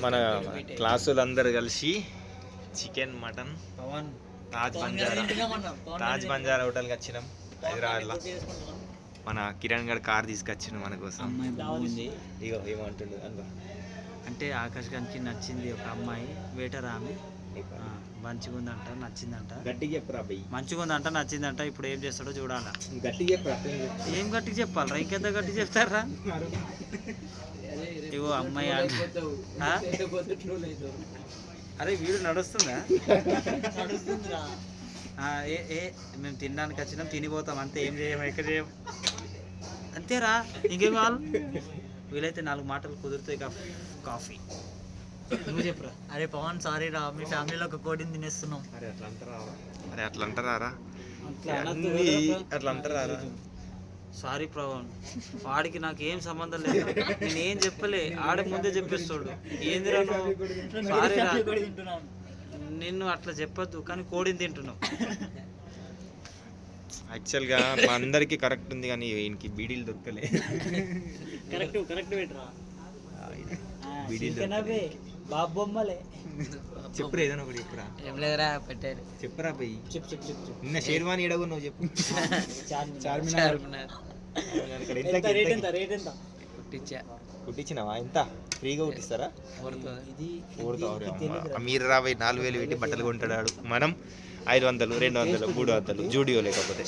మన క్లాసులు అందరు కలిసి చికెన్ మటన్ తాజ్ బంజారా హోటల్కి వచ్చినాం హైదరాబాద్లో. మన కిరణ్ గడ్ కార్ తీసుకొచ్చిన మన కోసం. ఇగో ఏమంటుండు అనుకో అంటే ఆకాష్ గారికి నచ్చింది ఒక అమ్మాయి, వేటర్ ఆమె మంచిగా ఉందంట, నచ్చిందంట. గట్టిగా చెప్పురా బయ్యి. మంచిగా ఉందంట, నచ్చిందంట. ఇప్పుడు ఏం చేస్తాడో చూడాలా. గట్టిగా చెప్పురా. ఏం గట్టిగా చెప్పాలరా? ఇంకెంత గట్టిగా చెప్తారా? ఇగో అమ్మాయి అరే వీడు నడుస్తుందా? మేము తినడానికి వచ్చినాం, తినిపోతాం అంతే. ఏం చేయము, ఎక్కడ చేయం, అంతేరా. ఇంకేం కావాలి? వీలైతే 4 మాటలు కుదిరితే కాఫీ. నువ్వు చెప్పురా. అరే పవన్, సారీ రా, మీ ఫ్యామిలీలో ఒక కోడిని తినేస్తున్నాం. అరే అట్లా అంటారా? అట్లా అంటారా? సారీ పవన్, వాడికి నాకు ఏం సంబంధం లేదు. నేను ఏం చెప్పలే, ఆడే ముందే చెప్పేస్తాడు. ఏందిరా నువ్వు? సారీ రా, నిన్ను అట్లా చెప్పొద్దు, కానీ కోడిని తింటున్నావు. యాక్చువల్గా మా అందరికీ కరెక్ట్ ఉంది, కానీ ఈయనకి బీడీలు దొరకలే. కరెక్ట్ పెట్టరా బీడీలు బాబొమ్మలే. చెప్పురా, ఏదైనా ఒకటి చెప్పురా. ఏం లేదురా, పెట్టారు. చెప్పురా పోయి. చెప్పు. నిన్న షేర్వాణి ఎడగు నువ్వు చెప్పు. కుట్టించినావా? ఎంత ఫ్రీగా కుట్టిస్తారా? మీరు రాబోయే 4000 పెట్టి బట్టలు కొంటాడు. మనం 500, 200, 300 జూడియో లేకపోతే.